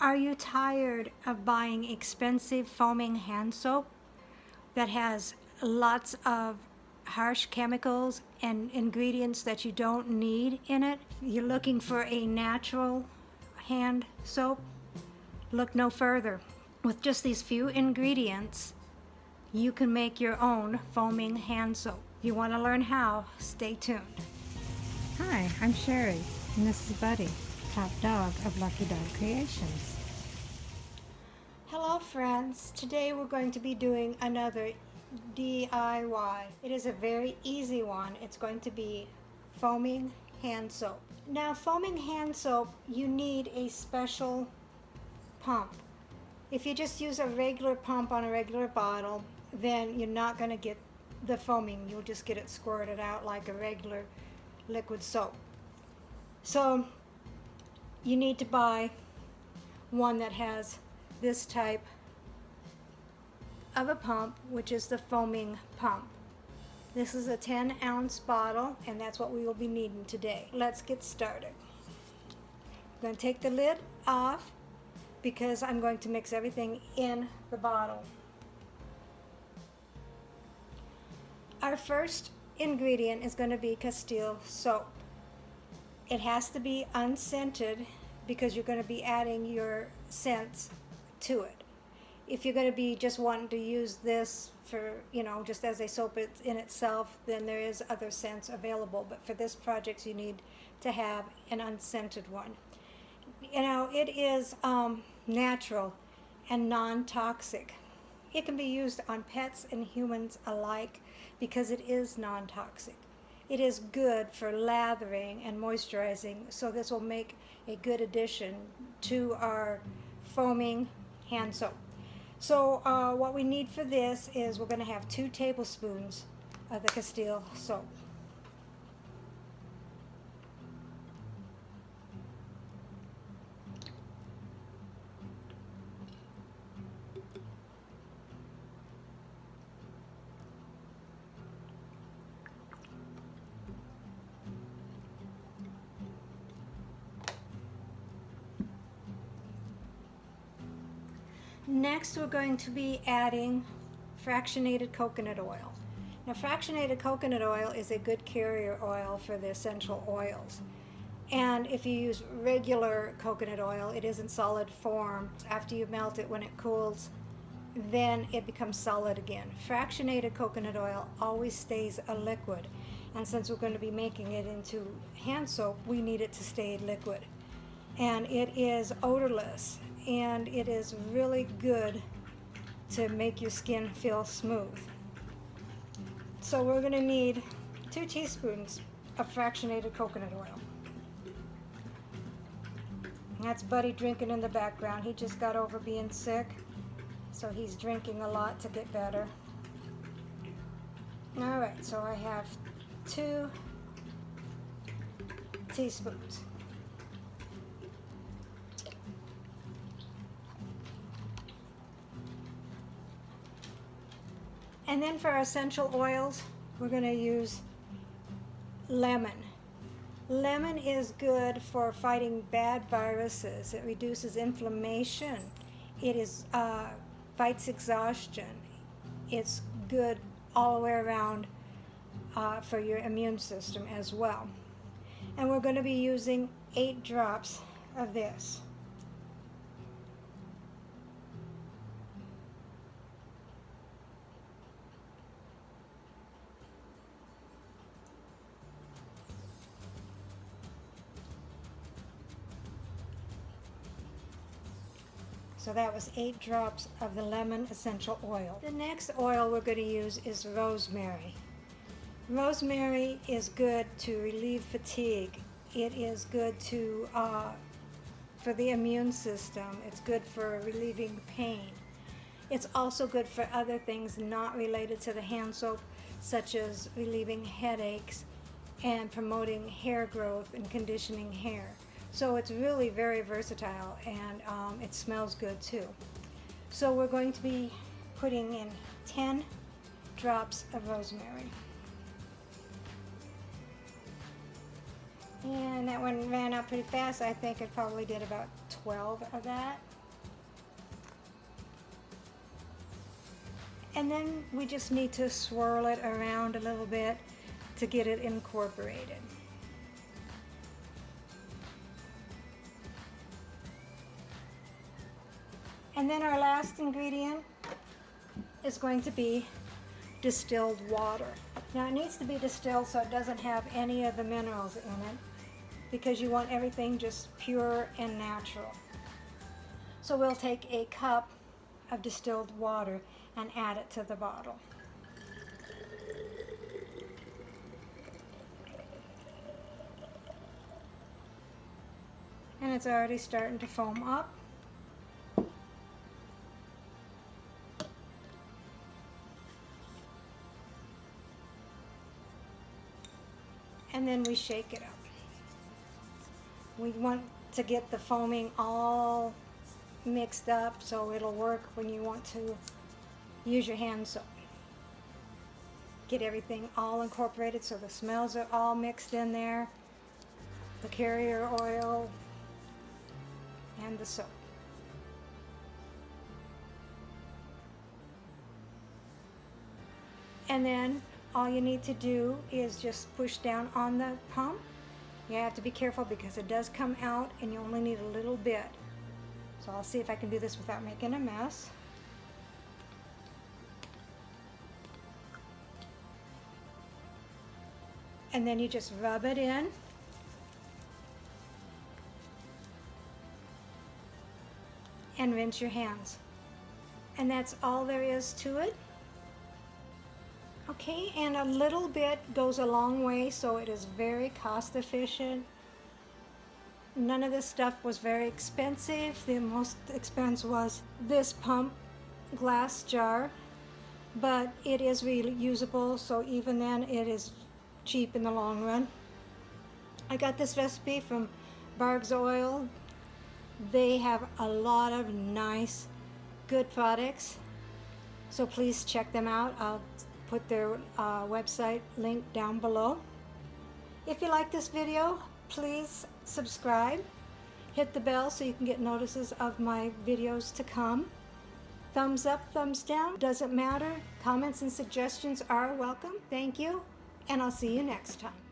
Are you tired of buying expensive foaming hand soap that has lots of harsh chemicals and ingredients that you don't need in it? You're looking for a natural hand soap? Look no further. With just these few ingredients, you can make your own foaming hand soap. You want to learn how? Stay tuned. Hi, I'm Sherry, and this is Buddy, top dog of Lucky Dog Creations. Hello friends, today we're going to be doing another DIY. It is a very easy one. It's going to be foaming hand soap. Now foaming hand soap, you need a special pump. If you just use a regular pump on a regular bottle, then you're not going to get the foaming. You'll just get it squirted out like a regular liquid soap. So you need to buy one that has this type of a pump, which is the foaming pump. This is a 10-ounce bottle, and that's what we will be needing today. Let's get started. I'm going to take the lid off because I'm going to mix everything in the bottle. Our first ingredient is going to be Castile soap. It has to be unscented because you're going to be adding your scents to it. If you're going to be just wanting to use this for, just as a soap in itself, then there is other scents available. But for this project, you need to have an unscented one. It is natural and non-toxic. It can be used on pets and humans alike because it is non-toxic. It is good for lathering and moisturizing, so this will make a good addition to our foaming hand soap. So what we need for this is we're going to have 2 tablespoons of the Castile soap. Next, we're going to be adding fractionated coconut oil. Now, fractionated coconut oil is a good carrier oil for the essential oils. And if you use regular coconut oil, it is in solid form. After you melt it, when it cools, then it becomes solid again. Fractionated coconut oil always stays a liquid. And since we're going to be making it into hand soap, we need it to stay liquid. And it is odorless. And it is really good to make your skin feel smooth. So we're going to need 2 teaspoons of fractionated coconut oil. That's Buddy drinking in the background. He just got over being sick, so he's drinking a lot to get better. Alright, so I have 2 teaspoons. And then for our essential oils, we're going to use lemon. Lemon is good for fighting bad viruses. It reduces inflammation. It fights exhaustion. It's good all the way around for your immune system as well. And we're going to be using 8 drops of this. So that was 8 drops of the lemon essential oil. The next oil we're going to use is rosemary. Rosemary is good to relieve fatigue. It is good for the immune system. It's good for relieving pain. It's also good for other things not related to the hand soap, such as relieving headaches and promoting hair growth and conditioning hair. So it's really very versatile, and it smells good too. So we're going to be putting in 10 drops of rosemary. And that one ran out pretty fast. I think it probably did about 12 of that. And then we just need to swirl it around a little bit to get it incorporated. And then our last ingredient is going to be distilled water. Now it needs to be distilled so it doesn't have any of the minerals in it, because you want everything just pure and natural. So we'll take a cup of distilled water and add it to the bottle. And it's already starting to foam up. And then we shake it up. We want to get the foaming all mixed up so it'll work when you want to use your hand soap. Get everything all incorporated so the smells are all mixed in there, the carrier oil and the soap. And then all you need to do is just push down on the pump. You have to be careful because it does come out and you only need a little bit. So I'll see if I can do this without making a mess. And then you just rub it in. And rinse your hands. And that's all there is to it. Okay, and a little bit goes a long way, so it is very cost efficient. None of this stuff was very expensive. The most expense was this pump glass jar, but it is reusable, so even then it is cheap in the long run. I got this recipe from Barg's Oil. They have a lot of nice, good products, so please check them out. I'll put their website link down below. If you like this video, please subscribe. Hit the bell so you can get notices of my videos to come. Thumbs up, thumbs down, doesn't matter. Comments and suggestions are welcome. Thank you, and I'll see you next time.